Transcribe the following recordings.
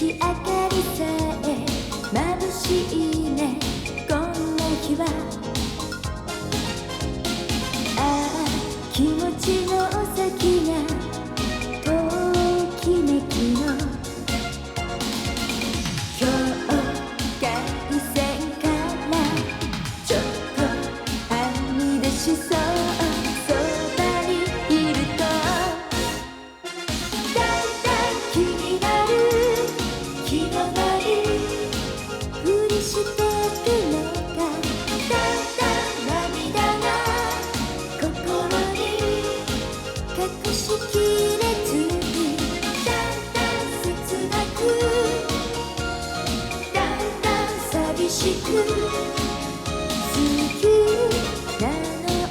月明かりさえ眩しいねこんな日は。ああ気持ちの先がときめきの境界線からちょっとはみ出しそう。そばにいるとだんだん気になる気のないふりしてるのか。だんだん涙が心に隠しきれずにだんだん切なくだんだん寂しく好きなの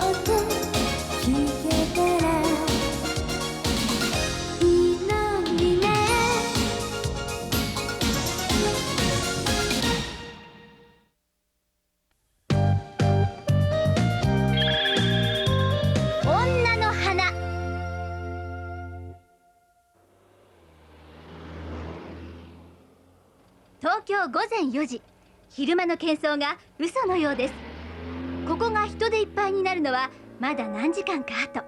音聞けたらいいのにね。女の花。東京午前4時、昼間の喧騒が嘘のようです。ここが人でいっぱいになるのはまだ何時間か後。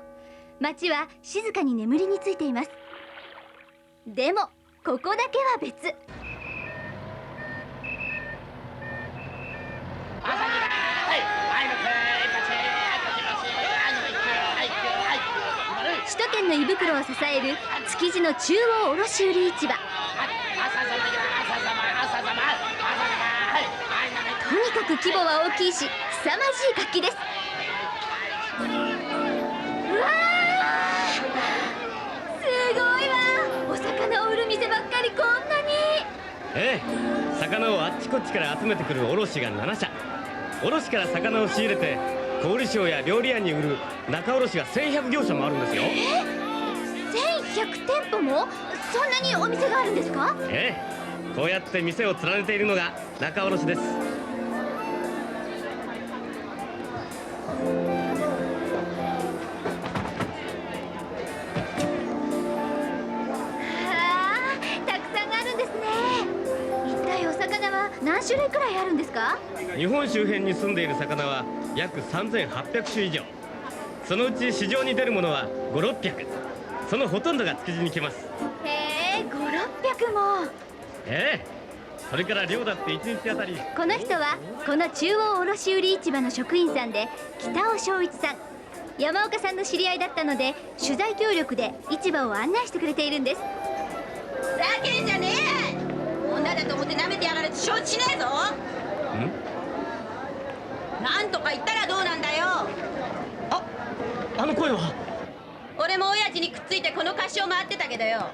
街は静かに眠りについています。でもここだけは別。首都圏の胃袋を支える築地の中央卸売市場。とにかく規模は大きいし凄まじい活気です。うわーすごいわ。お魚を売る店ばっかりこんなに。ええ、魚をあっちこっちから集めてくる卸が7社、卸から魚を仕入れて小売商や料理屋に売る仲卸が1100業者もあるんですよ。1100店舗もそんなにお店があるんですか。ええ、こうやって店を連ねているのが仲卸です。たくさんあるんですね。一体お魚は何種類くらいあるんですか。日本周辺に住んでいる魚は約3800種以上。そのうち市場に出るものは5、600。そのほとんどが築地に来ます。へえ、5、600も。ええ、それから量だって1日あたり。この人はこの中央卸売市場の職員さんで北尾正一さん。山岡さんの知り合いだったので取材協力で市場を案内してくれているんです。ふざけんじゃねえ。女だと思って舐めてやがれって承知しねえぞ。なんとか言ったらどうなんだよ。あの声は。俺も親父にくっついてこの菓子を回ってたけどよ、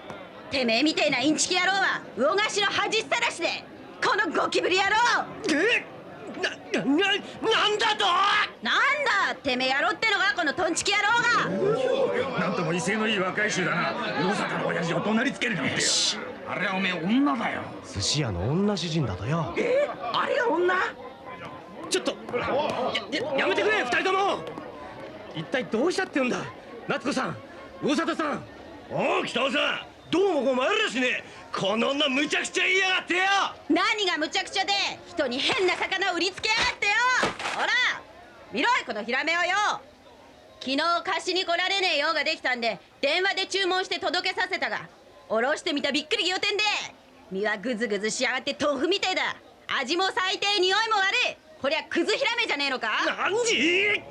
てめえみてえなインチキ野郎は魚菓子の恥さらしでこのゴキブリ野郎。なんだと。なんだてめえ野郎ってのがこのトンチキ野郎が。なんとも威勢のいい若い衆だな。大阪の親父を怒鳴りつけるなんて。あれはおめえ女だよ。寿司屋の女主人だとよ。あれが女。ちょっとやめてくれ、2人とも。一体どうしたって言うんだ。夏子さん、大里さん。おう北尾さん、どうもお前らしね。この女むちゃくちゃ言いやがってよ。何がむちゃくちゃで人に変な魚を売りつけやがってよ。ほら見ろいこのヒラメをよ。昨日貸しに来られねえ用ができたんで電話で注文して届けさせたが、おろしてみたびっくり仰天で身はグズグズしやがって豆腐みてえだ。味も最低、匂いも悪い。こりゃクズヒラメじゃねえのか。なんじ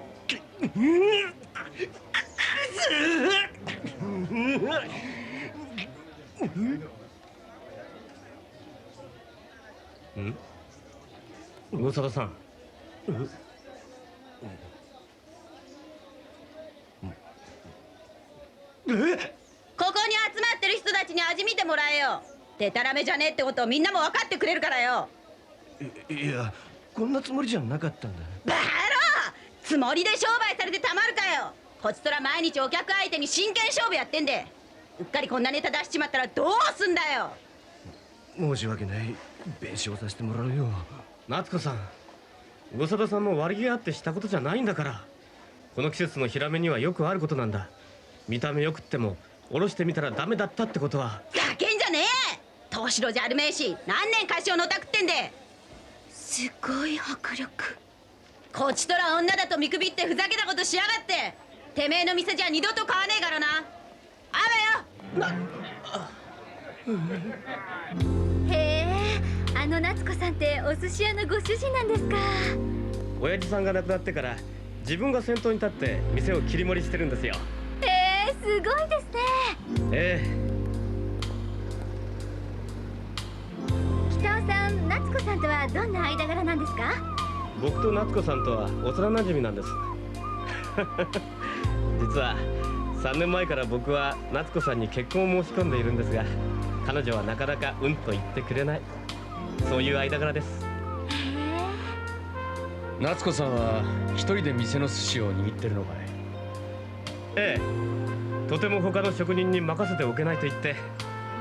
大里さん。ここに集まってる人たちに味見てもらえよ。デタラメじゃねえってことをみんなも分かってくれるからよ。いや、こんなつもりじゃなかったんだ。バカ野郎、つもりで商売されてたまるかよ。こっちとら毎日お客相手に真剣勝負やってんで、うっかりこんなネタ出しちまったらどうすんだよ。申し訳ない。弁償させてもらうよ。夏子さん、大里さんも悪気があってしたことじゃないんだから。この季節のヒラメにはよくあることなんだ。見た目よくってもおろしてみたらダメだったってことは。ざけんじゃねえ。年ろじゃあるめえし、何年菓子をのたくってんですごい迫力。こっちとら女だと見くびってふざけたことしやがって。てめえの店じゃ二度と買わねえからな。あべよ。へえ、あの夏子さんってお寿司屋のご主人なんですか。親父さんが亡くなってから自分が先頭に立って店を切り盛りしてるんですよ。へえ、すごいですね。え北尾さん、夏子さんとはどんな間柄なんですか。僕と夏子さんとは幼なじみなんです。実は3年前から僕は夏子さんに結婚を申し込んでいるんですが、彼女はなかなかうんと言ってくれない、そういう間柄です。夏子さんは一人で店の寿司を握ってるのかい。ええ、とても他の職人に任せておけないと言って。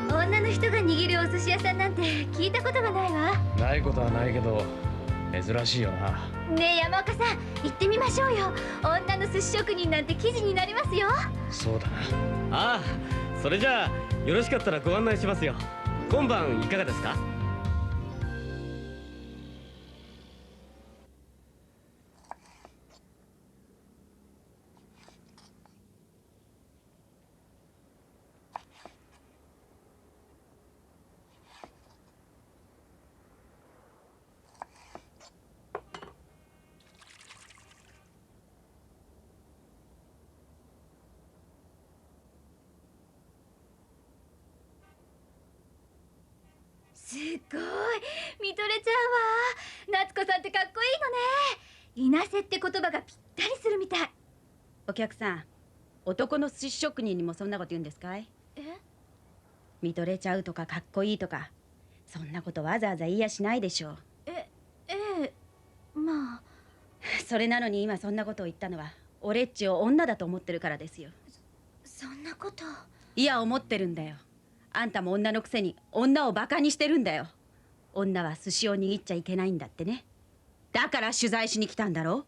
女の人が握るお寿司屋さんなんて聞いたことがないわ。ないことはないけど珍しいよな。ねえ山岡さん、行ってみましょうよ。女の寿司職人なんて記事になりますよ。そうだな。ああ、それじゃあよろしかったらご案内しますよ。今晩いかがですか。すごい、見とれちゃうわ。夏子さんってかっこいいのね。いなせって言葉がぴったりするみたい。お客さん、男の寿司職人にもそんなこと言うんですかい。え、見とれちゃうとかかっこいいとか、そんなことわざわざ言いやしないでしょう。ええ、まあ。それなのに今そんなことを言ったのは俺っちを女だと思ってるからですよ。そんなこと。いや、思ってるんだよ。あんたも女のくせに女をバカにしてるんだよ。女は寿司を握っちゃいけないんだってね。だから取材しに来たんだろ。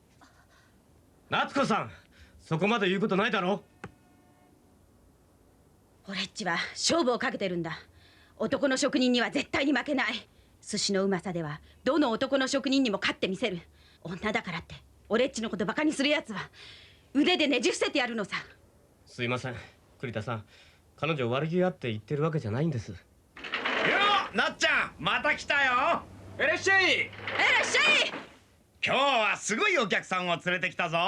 夏子さん、そこまで言うことないだろ。俺っちは勝負をかけてるんだ。男の職人には絶対に負けない。寿司のうまさではどの男の職人にも勝ってみせる。女だからって俺っちのことバカにするやつは腕でねじ伏せてやるのさ。すいません、栗田さん、彼女悪気があって言ってるわけじゃないんです。よっ、なっちゃんまた来たよ。いらっしゃい。いらっしゃい。今日はすごいお客さんを連れてきたぞ。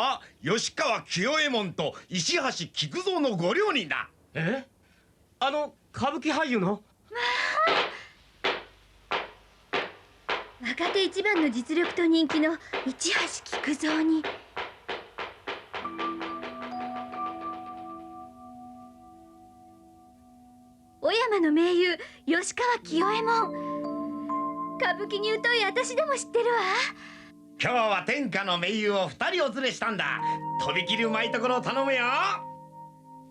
吉川清右衛門と石橋菊蔵のご両人だ。え、あの歌舞伎俳優の。若手一番の実力と人気の市橋菊蔵に。小山の名優吉川清右衛門。歌舞伎に疎い私でも知ってるわ。今日は天下の名優を2人お連れしたんだ。とびきりうまいところを頼むよ。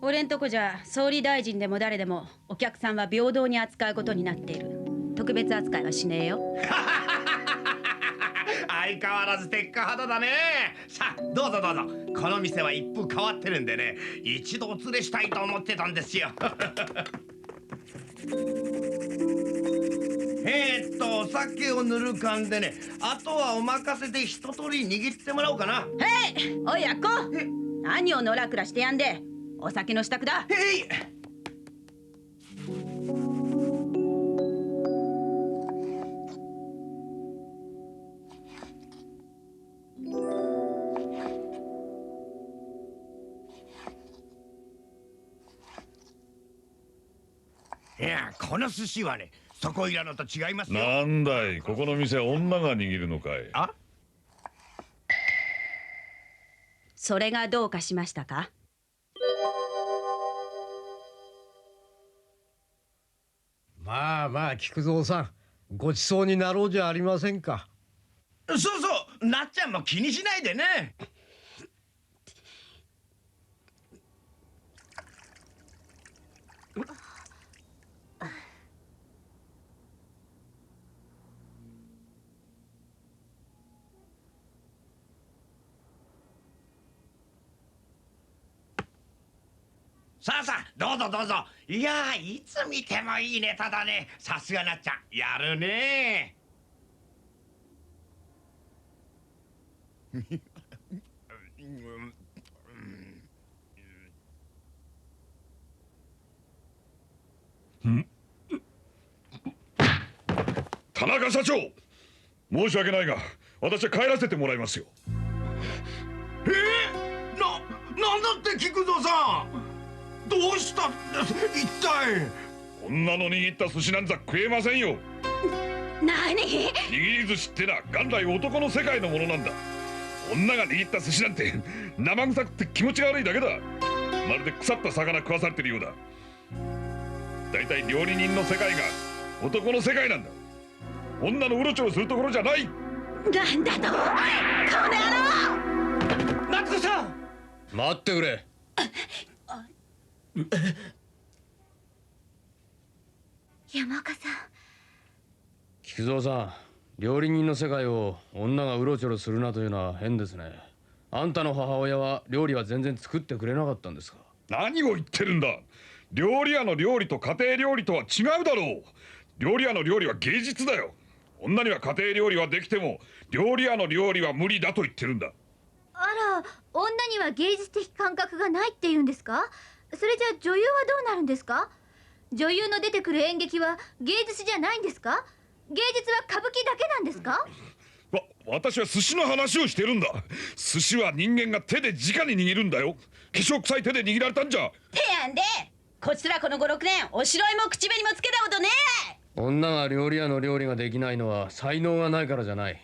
俺んとこじゃ総理大臣でも誰でもお客さんは平等に扱うことになっている。特別扱いはしねえよ。相変わらず鉄火肌だね。さあどうぞどうぞ。この店は一風変わってるんでね、一度お連れしたいと思ってたんですよ。お酒を塗る缶でね、あとはお任せで一通り握ってもらおうかな。へい、おいやっこ、何をのらくらしてやんで。お酒の支度だ。へい。いや、この寿司はね、そこいらのと違いますよ。なんだい、ここの店女が握るのかい。あ、それがどうかしましたか。まあまあ菊蔵さん、ごちそうになろうじゃありませんか。そうそう、なっちゃんも気にしないでね。さあさあ、どうぞどうぞ。いやー、いつ見てもいいネタだね。さすがなっちゃん、やるね。田中社長、申し訳ないが私は帰らせてもらいますよ。なんだって菊蔵さん、どうした一体。女の握った寿司なんざ食えませんよ。何？握り寿司ってな、元来男の世界のものなんだ。女が握った寿司なんて生臭くて気持ちが悪いだけだ。まるで腐った魚食わされてるようだ。だいたい料理人の世界が男の世界なんだ。女のうろちょろするところじゃない。なんだと、この野郎！夏子さん、待ってくれ。山岡さん、菊蔵さん、料理人の世界を女がうろちょろするなというのは変ですね。あんたの母親は料理は全然作ってくれなかったんですか？何を言ってるんだ。料理屋の料理と家庭料理とは違うだろう。料理屋の料理は芸術だよ。女には家庭料理はできても料理屋の料理は無理だと言ってるんだ。あら、女には芸術的感覚がないって言うんですか？それじゃあ女優はどうなるんですか？女優の出てくる演劇は芸術じゃないんですか？芸術は歌舞伎だけなんですか？私は寿司の話をしてるんだ。寿司は人間が手で直に握るんだよ。化粧臭い手で握られたんじゃ。てやんで、こちらこの5、6年おしろいも口紅もつけたことねえ。女が料理屋の料理ができないのは才能がないからじゃない。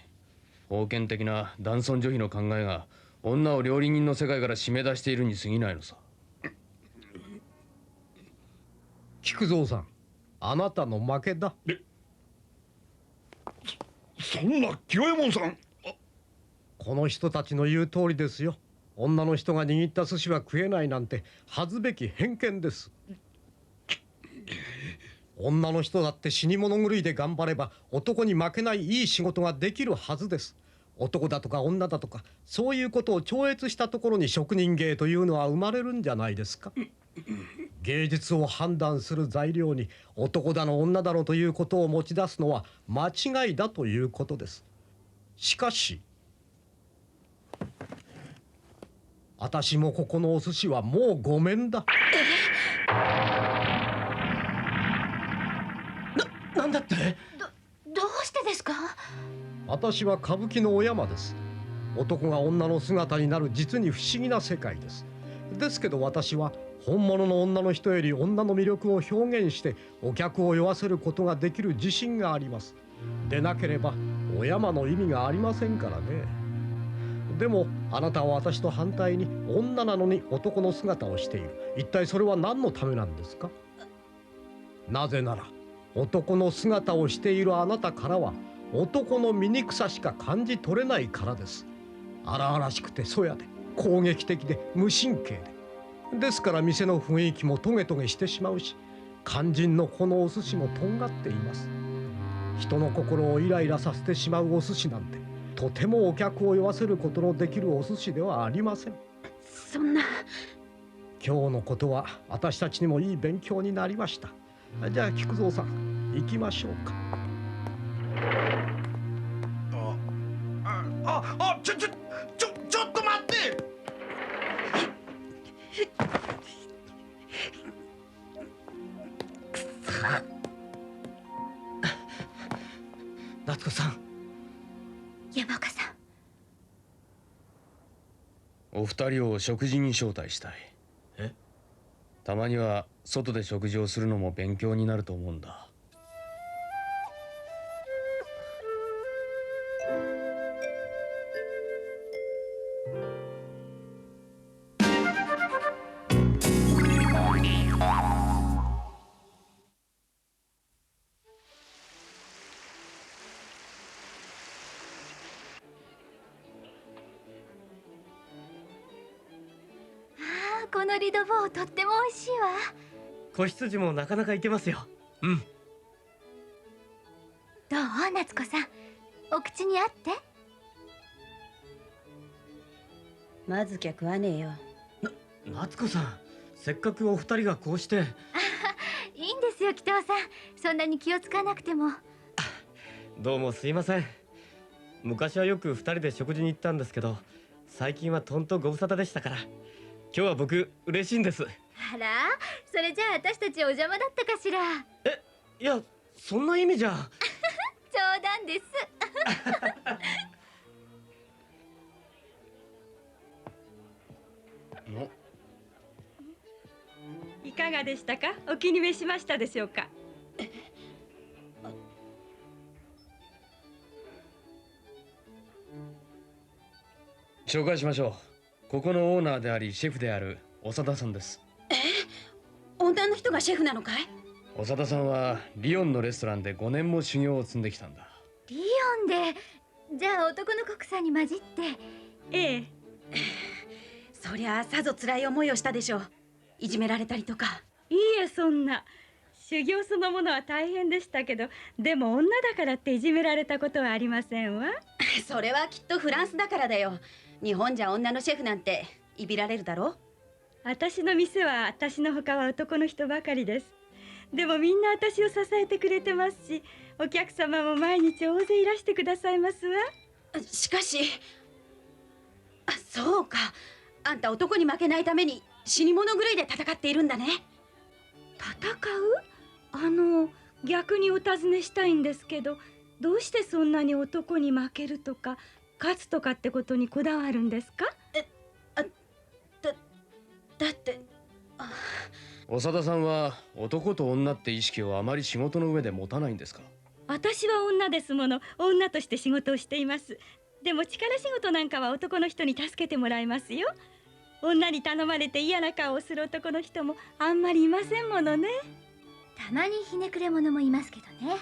封建的な男尊女卑の考えが女を料理人の世界から締め出しているに過ぎないのさ。菊蔵さん、あなたの負けだ。そんな清右衛門さん。この人たちの言う通りですよ。女の人が握った寿司は食えないなんて恥ずべき偏見です。女の人だって死に物狂いで頑張れば男に負けないいい仕事ができるはずです。男だとか女だとかそういうことを超越したところに職人芸というのは生まれるんじゃないですか。芸術を判断する材料に男だの女だのということを持ち出すのは間違いだということです。しかし私もここのお寿司はもうごめんだ。なんだって？どうしてですか？私は歌舞伎のお山です。男が女の姿になる実に不思議な世界です。ですけど私は本物の女の人より女の魅力を表現してお客を酔わせることができる自信があります。でなければお山の意味がありませんからね。でもあなたは私と反対に女なのに男の姿をしている。一体それは何のためなんですか？なぜなら男の姿をしているあなたからは男の醜さしか感じ取れないからです。荒々しくてそやで攻撃的で無神経で。ですから店の雰囲気もトゲトゲしてしまうし、肝心のこのお寿司もとんがっています。人の心をイライラさせてしまうお寿司なんてとてもお客を酔わせることのできるお寿司ではありません。そんな。今日のことは私たちにもいい勉強になりました。じゃあ菊蔵さん行きましょうか。ちょっと待って。夏子さん、山岡さん、お二人を食事に招待したい。え？たまには外で食事をするのも勉強になると思うんだ。このリドボーとっても美味しいわ。子羊もなかなかいけますよ。うん。どう夏子さん、お口に合って。まずきゃ食わねえよ。夏子さん、せっかくお二人がこうして。いいんですよ、北尾さん。そんなに気をつかなくても。どうもすいません。昔はよく二人で食事に行ったんですけど、最近はとんとご無沙汰でしたから、今日は僕嬉しいんです。あら、それじゃあ私たちお邪魔だったかしら。いや、そんな意味じゃ。冗談です。いかがでしたか？お気に召しましたでしょうか？紹介しましょう。ここのオーナーでありシェフである長田さんです。女の人がシェフなのかい？長田さんはリヨンのレストランで5年も修行を積んできたんだ。リヨンで、じゃあ男のコックさんに混じって。ええ。そりゃさぞ辛い思いをしたでしょう。いじめられたりとか。いいえ、そんな。修行そのものは大変でしたけど、でも女だからっていじめられたことはありませんわ。それはきっとフランスだからだよ。日本じゃ女のシェフなんていびられるだろ。私の店は私の他は男の人ばかりです。でもみんな私を支えてくれてますし、お客様も毎日大勢いらしてくださいますわ。しかし、そうか。あんた男に負けないために死に物狂いで戦っているんだね。戦う？逆にお尋ねしたいんですけど、どうしてそんなに男に負けるとか勝つとかってことにこだわるんですか？だって長田さんは男と女って意識をあまり仕事の上で持たないんですか？私は女ですもの。女として仕事をしています。でも力仕事なんかは男の人に助けてもらいますよ。女に頼まれて嫌な顔をする男の人もあんまりいませんものね。たまにひねくれ者もいますけどね。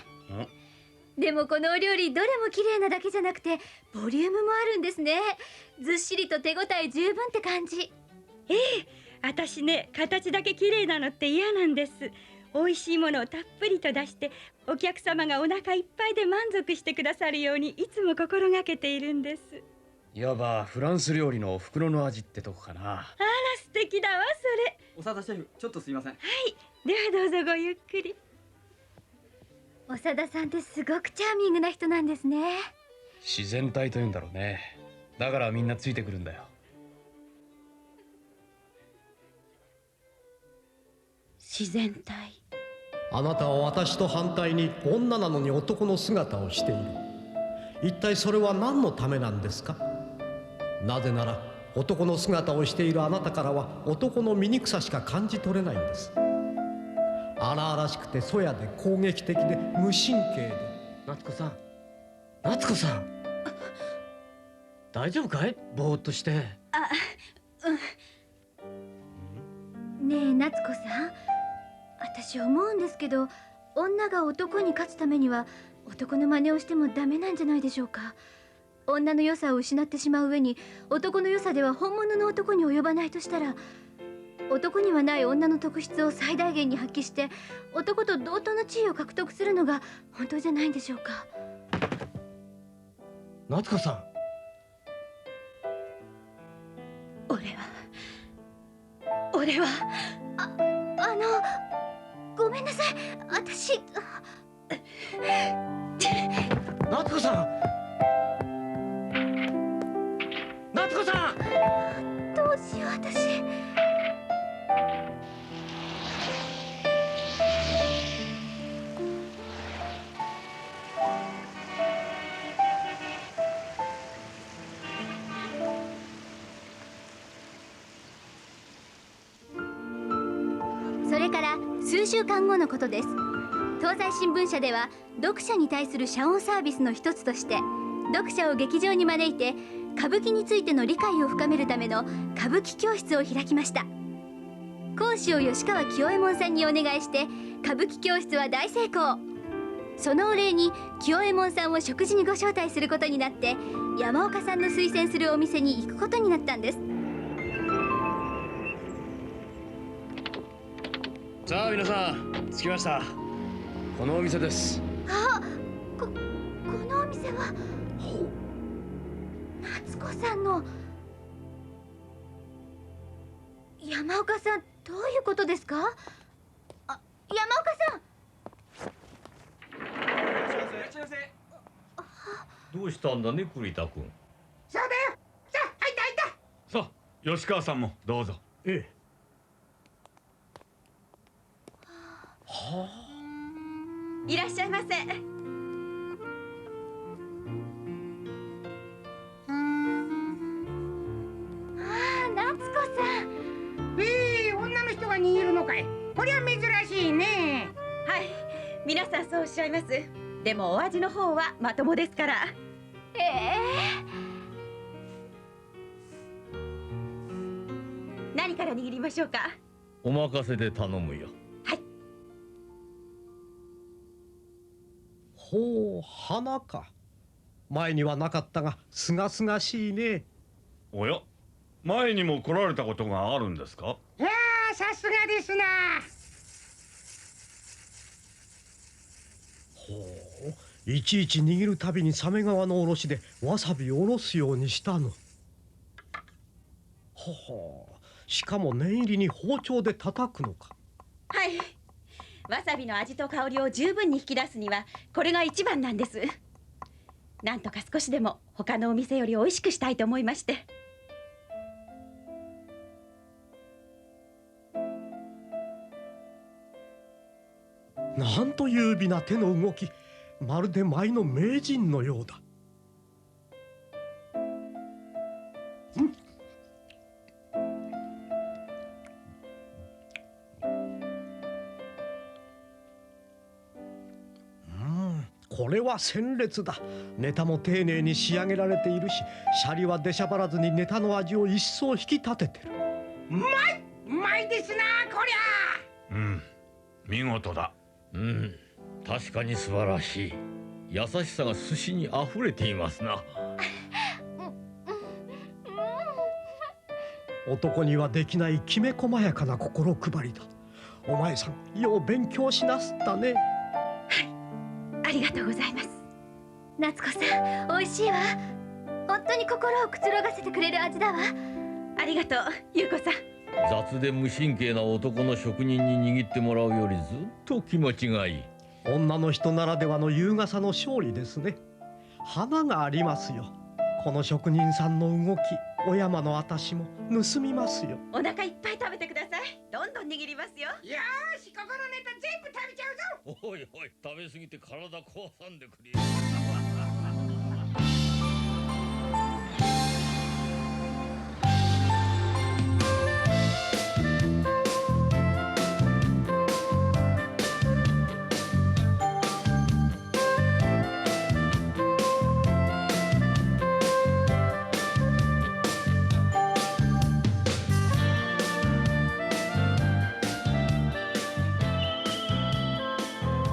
でもこのお料理どれも綺麗なだけじゃなくてボリュームもあるんですね。ずっしりと手ごたえ十分って感じ。ええ、私ね、形だけ綺麗なのって嫌なんです。美味しいものをたっぷりと出して、お客様がお腹いっぱいで満足してくださるようにいつも心がけているんです。いわばフランス料理のお袋の味ってとこかな。あら素敵だわそれ。長田シェフ、ちょっとすいません。はい、ではどうぞごゆっくり。長田さんってすごくチャーミングな人なんですね。自然体というんだろうね。だからみんなついてくるんだよ。自然体。あなたは私と反対に女なのに男の姿をしている。一体それは何のためなんですか？なぜなら男の姿をしているあなたからは男の醜さしか感じ取れないんです。荒々しくてそやで攻撃的で無神経で。夏子さん、夏子さん、大丈夫かい？ぼーっとして。ねえ夏子さん、私思うんですけど、女が男に勝つためには男の真似をしてもダメなんじゃないでしょうか。女の良さを失ってしまう上に男の良さでは本物の男に及ばないとしたら、男にはない女の特質を最大限に発揮して男と同等の地位を獲得するのが本当じゃないんでしょうか。夏子さん、俺はごめんなさい、私。夏子さん、夏子さん。どうしよう私。それから数週間後のことです。東西新聞社では読者に対する謝恩サービスの一つとして、読者を劇場に招いて歌舞伎についての理解を深めるための歌舞伎教室を開きました。講師を吉川清右衛門さんにお願いして歌舞伎教室は大成功。そのお礼に清右衛門さんを食事にご招待することになって、山岡さんの推薦するお店に行くことになったんです。さあ皆さん、着きました。このお店です。このお店は夏子さんの。山岡さん、どういうことですか？あ、山岡さん。どうしたんだね、栗田君。そうだよ。さあ、入った入った。さあ吉川さんもどうぞ。ええ。はあ。いらっしゃいませ。夏子さん。女の人が握るのかい。こりゃ珍しいね。はい、皆さんそうおっしゃいます。でもお味の方はまともですから。何から握りましょうか？お任せで頼むよ。ほう、花か。前にはなかったがすがすがしいね。おや、前にも来られたことがあるんですか？いやー、さすがですな。ほう、いちいち握るたびにサメ側のおろしでわさびをおろすようにしたの。ほほう、しかも念入りに包丁で叩くのか。はい、わさびの味と香りを十分に引き出すにはこれが一番なんです。なんとか少しでも他のお店より美味しくしたいと思いまして。なんと優美な手の動き、まるで舞の名人のようだ。これは鮮烈だ。ネタも丁寧に仕上げられているし、シャリは出しゃばらずにネタの味を一層引き立ててる。うまいですな、こりゃ。見事だ。確かに素晴らしい。優しさが寿司に溢れていますな。男にはできないきめ細やかな心配りだ。お前さん、よう勉強しなすったね。ありがとうございます。夏子さん、美味しいわ。本当に心をくつろがせてくれる味だわ。ありがとう、優子さん。雑で無神経な男の職人に握ってもらうよりずっと気持ちがいい。女の人ならではの優雅さの勝利ですね。花がありますよ。この職人さんの動き、お山の私も盗みますよ。お腹いっぱい食べてください。どんどん握りますよ。よーし、ここのネタ全部食べちゃうぞ。おいおい、食べ過ぎて体壊さんでくれ。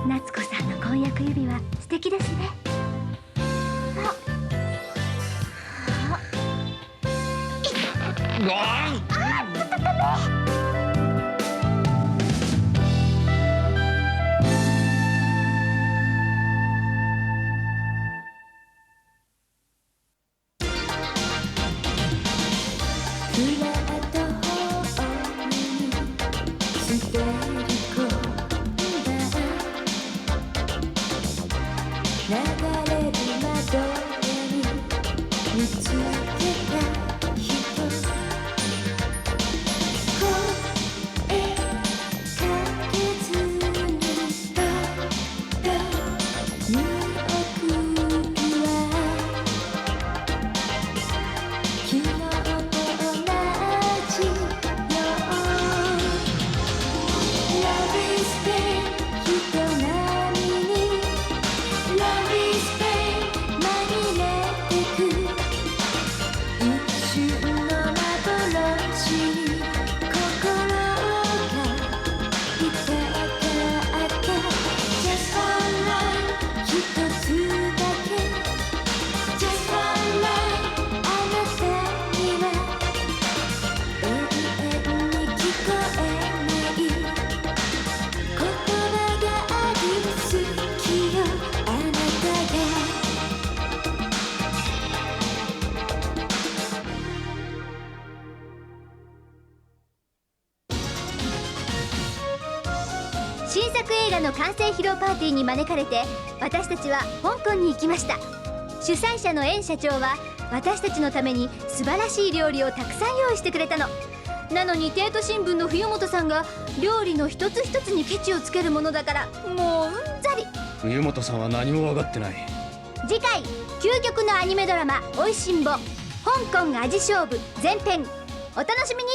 夏子さんの婚約指輪、素敵ですね。フラットホームに捨てる子だ。流れる窓に見つけた人、声かけずにと見送るわ。昨日と同じよ。 Love is dead 人並みに Love is dead 新作映画の完成披露パーティーに招かれて私たちは香港に行きました。主催者のエン社長は私たちのために素晴らしい料理をたくさん用意してくれたの。なのに帝都新聞の冬本さんが料理の一つ一つにケチをつけるものだからもううんざり。冬本さんは何も分かってない。次回究極のアニメドラマ「おいしんぼ香港味勝負」前編お楽しみに。